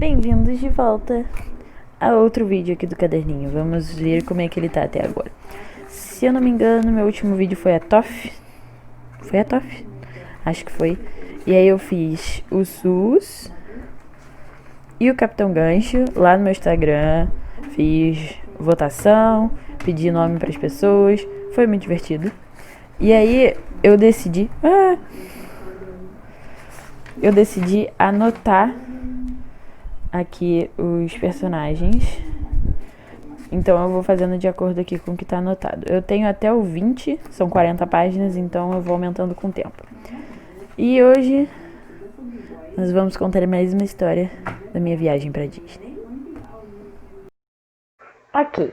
Bem-vindos de volta a outro vídeo aqui do caderninho. Vamos ver como é que ele tá até agora. Se eu não me engano, meu último vídeo foi a TOF. Foi a TOF? Acho que foi. E aí eu fiz o SUS e o Capitão Gancho lá no meu Instagram. Fiz votação, pedi nome para as pessoas. Foi muito divertido. E aí eu decidi anotar aqui os personagens. Então eu vou fazendo de acordo aqui com o que tá anotado. Eu tenho até o 20, são 40 páginas, então eu vou aumentando com o tempo. E hoje nós vamos contar mais uma história da minha viagem pra Disney. Ok.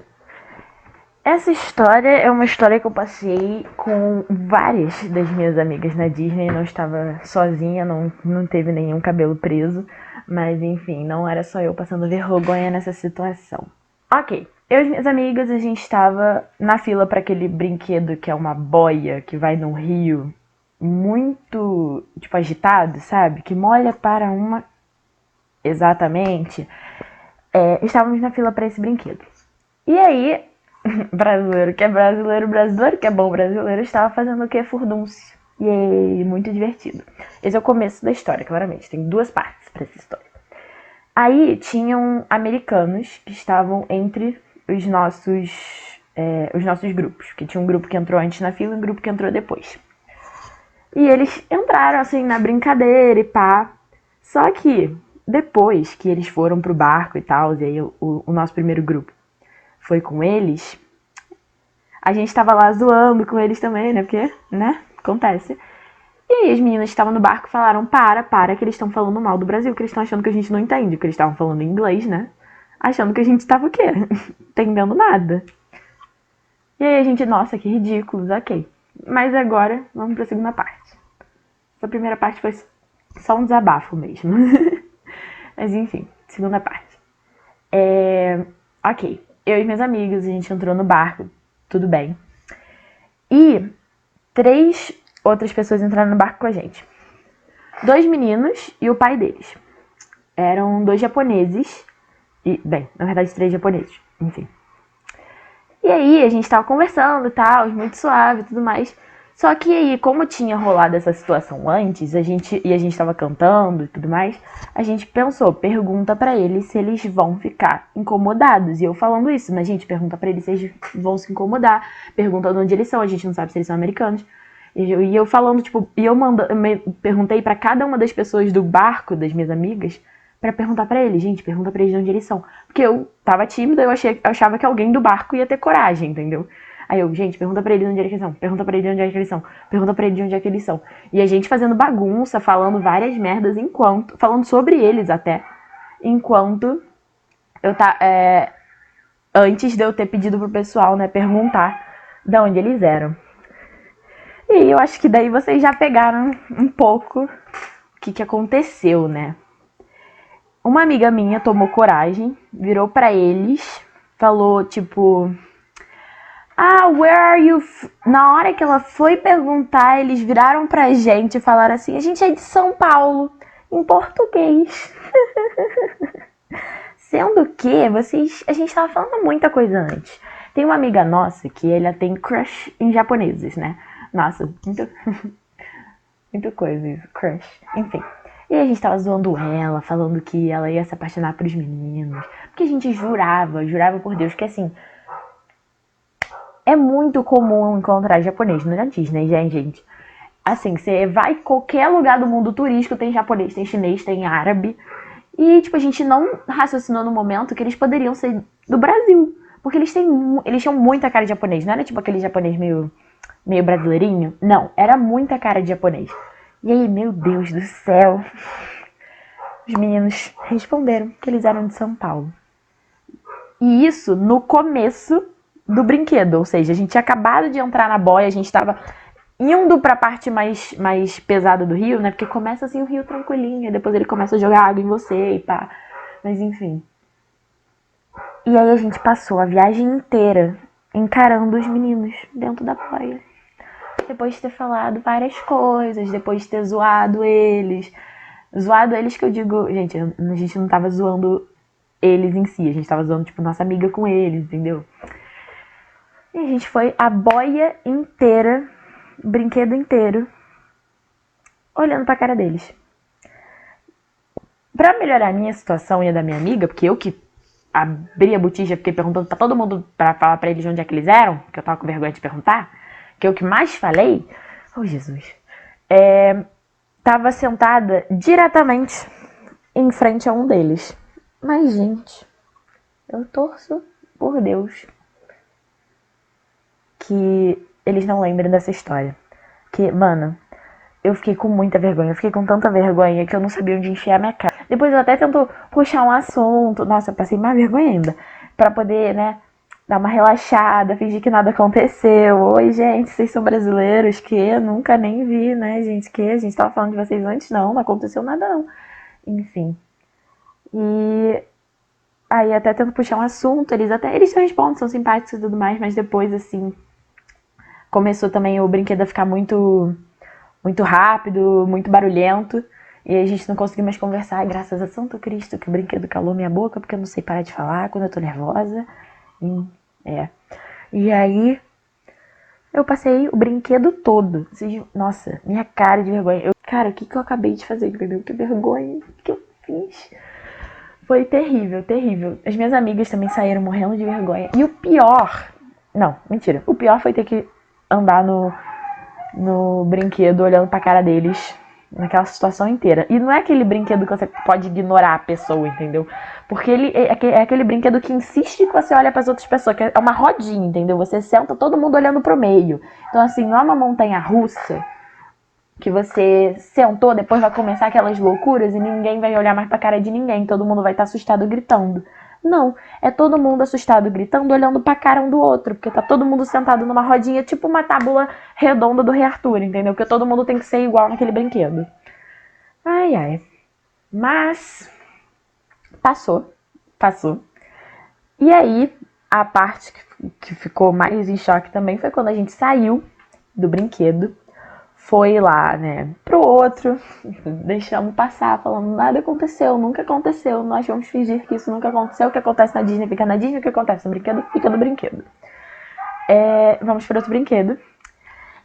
Essa história é uma história que eu passei com várias das minhas amigas na Disney. Não estava sozinha, não teve nenhum cabelo preso. Mas enfim, não era só eu passando vergonha nessa situação. Ok, eu e minhas amigas, a gente estava na fila para aquele brinquedo que é uma boia que vai num rio muito, tipo, agitado, sabe? Que molha para uma... Exatamente. Estávamos na fila para esse brinquedo. E aí, brasileiro que é brasileiro, brasileiro que é bom brasileiro, estava fazendo o que? Furdúncio. E aí, muito divertido. Esse é o começo da história, claramente. Tem duas partes para essa história. Aí tinham americanos que estavam entre os nossos grupos. Porque tinha um grupo que entrou antes na fila e um grupo que entrou depois. E eles entraram assim na brincadeira e pá. Só que depois que eles foram pro barco e tal, e aí o nosso primeiro grupo foi com eles, a gente tava lá zoando com eles também, né? Porque, né? Acontece. E aí as meninas que estavam no barco falaram, para, que eles estão falando mal do Brasil, que eles estão achando que a gente não entende, porque eles estavam falando em inglês, né? Achando que a gente tava o quê? Entendendo nada. E aí a gente, nossa, que ridículos, ok. Mas agora, vamos pra segunda parte. Essa primeira parte foi só um desabafo mesmo. Mas enfim, segunda parte. Ok, eu e meus amigos, a gente entrou no barco, tudo bem. E 3 outras pessoas entraram no barco com a gente. 2 meninos e o pai deles. Eram 2 japoneses. E, bem, na verdade 3 japoneses. Enfim. E aí a gente tava conversando e tal, muito suave e tudo mais. Só que aí, como tinha rolado essa situação antes, a gente tava cantando e tudo mais, a gente pensou, pergunta pra eles se eles vão ficar incomodados. E eu falando isso, mas gente, pergunta pra eles se eles vão se incomodar. Pergunta de onde eles são, a gente não sabe se eles são americanos. E eu falando, tipo, perguntei pra cada uma das pessoas do barco, das minhas amigas, pra perguntar pra eles, gente, pergunta pra eles de onde eles são. Porque eu tava tímida, eu achava que alguém do barco ia ter coragem, entendeu? Aí eu, gente, pergunta pra eles de onde é que eles são, pergunta pra eles de onde é que eles são, pergunta pra eles de onde é que eles são. E a gente fazendo bagunça, falando várias merdas falando sobre eles até, enquanto eu antes de eu ter pedido pro pessoal, né, perguntar de onde eles eram. E aí eu acho que daí vocês já pegaram um pouco o que aconteceu, né? Uma amiga minha tomou coragem, virou pra eles, falou, tipo... where are you? Na hora que ela foi perguntar, eles viraram pra gente e falaram assim, a gente é de São Paulo, em português. Sendo que a gente tava falando muita coisa antes. Tem uma amiga nossa que ela tem crush em japoneses, né? Nossa, muita coisa isso, crush. Enfim. E a gente tava zoando ela, falando que ela ia se apaixonar pros meninos. Porque a gente jurava por Deus, que assim... É muito comum encontrar japonês na Disney, gente. Assim, você vai em qualquer lugar do mundo turístico, tem japonês, tem chinês, tem árabe. E, tipo, a gente não raciocinou no momento que eles poderiam ser do Brasil. Porque eles tinham muita cara de japonês. Não era tipo aquele japonês meio brasileirinho. Não, era muita cara de japonês. E aí, meu Deus do céu. Os meninos responderam que eles eram de São Paulo. E isso no começo do brinquedo, ou seja, a gente tinha acabado de entrar na boia, a gente tava indo pra parte mais pesada do rio, né, porque começa assim o rio tranquilinho, e depois ele começa a jogar água em você e pá, mas enfim. E aí a gente passou a viagem inteira encarando os meninos dentro da boia. Depois de ter falado várias coisas, depois de ter zoado eles, Zoado eles que eu digo, gente, a gente não tava zoando eles em si, a gente tava zoando, tipo, nossa amiga com eles, entendeu? E a gente foi a boia inteira, o brinquedo inteiro, olhando pra cara deles. Pra melhorar a minha situação e a da minha amiga, porque eu que abri a botija, fiquei perguntando pra todo mundo pra falar pra eles onde é que eles eram, que eu tava com vergonha de perguntar, que eu que mais falei, oh Jesus, tava sentada diretamente em frente a um deles. Mas, gente, eu torço por Deus que eles não lembrem dessa história. Que, mano, eu fiquei com muita vergonha. Eu fiquei com tanta vergonha que eu não sabia onde enfiar minha cara. Depois eu até tento puxar um assunto. Nossa, eu passei mais vergonha ainda. Pra poder, né, dar uma relaxada, fingir que nada aconteceu. Oi, gente, vocês são brasileiros? Que eu nunca nem vi, né, gente? Que a gente tava falando de vocês antes, não aconteceu nada, não. Enfim. E aí até tento puxar um assunto, eles respondem, são simpáticos e tudo mais, mas depois, assim, começou também o brinquedo a ficar muito rápido, muito barulhento, e a gente não conseguiu mais conversar, graças a Santo Cristo, que o brinquedo calou minha boca, porque eu não sei parar de falar quando eu tô nervosa. E aí, eu passei o brinquedo todo. Nossa, minha cara de vergonha. Cara, o que eu acabei de fazer, entendeu? Que vergonha que eu fiz. Foi terrível, terrível. As minhas amigas também saíram morrendo de vergonha. E o pior... Não, mentira. O pior foi ter que andar no brinquedo olhando pra cara deles naquela situação inteira. E não é aquele brinquedo que você pode ignorar a pessoa, entendeu? Porque ele é aquele brinquedo que insiste que você olha pras outras pessoas, que é uma rodinha, entendeu? Você senta todo mundo olhando pro meio. Então, assim, não é uma montanha russa que você sentou, depois vai começar aquelas loucuras e ninguém vai olhar mais pra cara de ninguém, todo mundo vai estar assustado gritando. Não, é todo mundo assustado gritando, olhando pra cara um do outro, porque tá todo mundo sentado numa rodinha, tipo uma tábua redonda do Rei Arthur, entendeu? Porque todo mundo tem que ser igual naquele brinquedo. Ai, ai. Mas passou. E aí, a parte que ficou mais em choque também foi quando a gente saiu do brinquedo, foi lá, né, pro outro, deixamos passar, falando, nada aconteceu, nunca aconteceu, nós vamos fingir que isso nunca aconteceu, o que acontece na Disney fica na Disney, o que acontece no brinquedo fica no brinquedo. Vamos para outro brinquedo.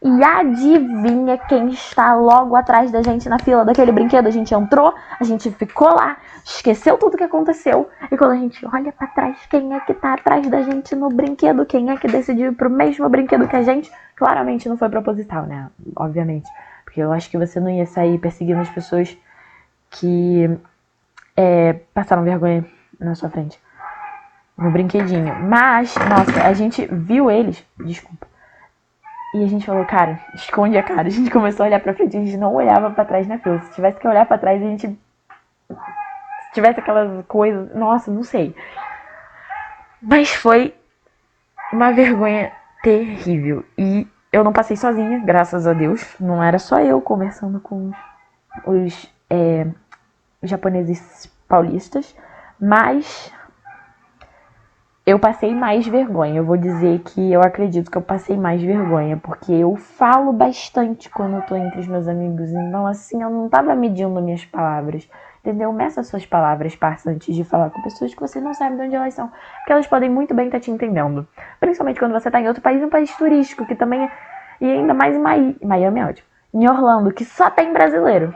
E adivinha quem está logo atrás da gente na fila daquele brinquedo? A gente entrou, a gente ficou lá, esqueceu tudo que aconteceu. E quando a gente olha pra trás, quem é que tá atrás da gente no brinquedo? Quem é que decidiu ir pro mesmo brinquedo que a gente? Claramente não foi proposital, né? Obviamente. Porque eu acho que você não ia sair perseguindo as pessoas que passaram vergonha na sua frente. No brinquedinho. Mas, nossa, a gente viu eles. Desculpa. E a gente falou, cara, esconde a cara. A gente começou a olhar pra frente, a gente não olhava pra trás na fila. Se tivesse que olhar pra trás, a gente... Se tivesse aquelas coisas... Nossa, não sei. Mas foi uma vergonha terrível. E eu não passei sozinha, graças a Deus. Não era só eu conversando com os japoneses paulistas. Mas... eu passei mais vergonha. Eu vou dizer que eu acredito que eu passei mais vergonha, porque eu falo bastante quando eu tô entre os meus amigos. Então, assim, eu não tava medindo minhas palavras, entendeu? Meça as suas palavras, parça, antes de falar com pessoas que você não sabe de onde elas são. Porque elas podem muito bem estar te entendendo. Principalmente quando você tá em outro país, um país turístico, que também é... E ainda mais em Miami é ótimo. Em Orlando, que só tem brasileiro.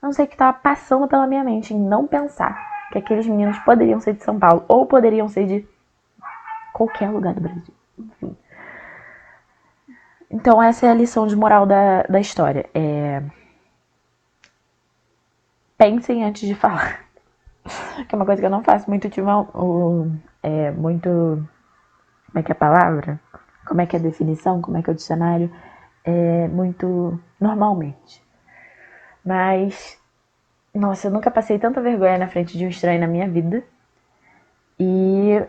Não sei o que tava passando pela minha mente em não pensar que aqueles meninos poderiam ser de São Paulo ou poderiam ser de qualquer lugar do Brasil. Enfim. Então essa é a lição de moral da história. Pensem antes de falar. Que é uma coisa que eu não faço muito muito... Como é que é a palavra? Como é que é a definição? Como é que é o dicionário? Muito normalmente. Mas... nossa, eu nunca passei tanta vergonha na frente de um estranho na minha vida. E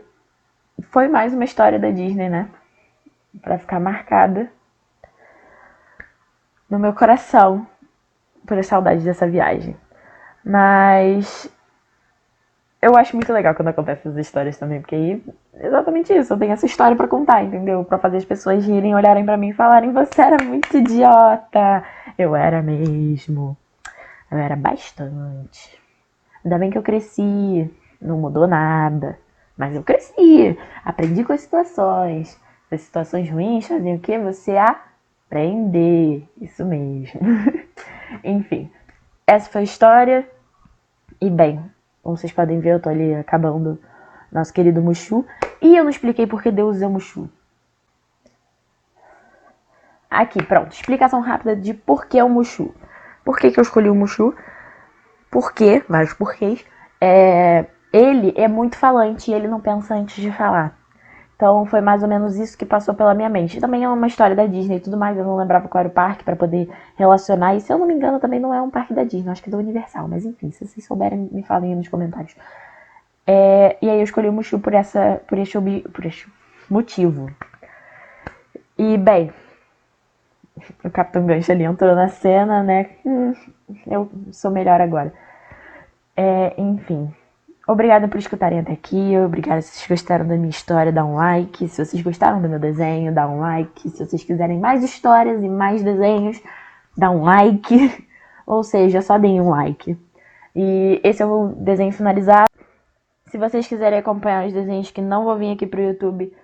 foi mais uma história da Disney, né? Pra ficar marcada no meu coração por a saudade dessa viagem. Mas eu acho muito legal quando acontecem essas histórias também, porque aí é exatamente isso, eu tenho essa história pra contar, entendeu? Pra fazer as pessoas rirem, olharem pra mim e falarem, você era muito idiota. Eu era mesmo. Eu era bastante. Ainda bem que eu cresci, não mudou nada. Mas eu cresci, aprendi com as situações. As situações ruins fazem o quê? Você aprender. Isso mesmo. Enfim, essa foi a história. E bem, como vocês podem ver, eu tô ali acabando nosso querido Mushu. E eu não expliquei por que Deus é o Mushu. Aqui, pronto. Explicação rápida de por que o Mushu. Por que eu escolhi o Mushu? Por quê? Vários porquês. Ele é muito falante e ele não pensa antes de falar. Então foi mais ou menos isso que passou pela minha mente. Também é uma história da Disney e tudo mais, eu não lembrava qual era o parque para poder relacionar. E se eu não me engano também não é um parque da Disney, acho que é da Universal. Mas enfim, se vocês souberem, me falem aí nos comentários. E aí eu escolhi o Mushu por este motivo. E bem, o Capitão Gancho ali entrou na cena, né? Eu sou melhor agora. Enfim. Obrigada por escutarem até aqui. Obrigada se vocês gostaram da minha história, dá um like. Se vocês gostaram do meu desenho, dá um like. Se vocês quiserem mais histórias e mais desenhos, dá um like. Ou seja, só deem um like. E esse é o desenho finalizado. Se vocês quiserem acompanhar os desenhos que não vou vir aqui pro YouTube,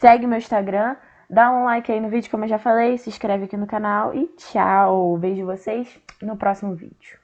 segue meu Instagram. Dá um like aí no vídeo, como eu já falei. Se inscreve aqui no canal. E tchau. Vejo vocês no próximo vídeo.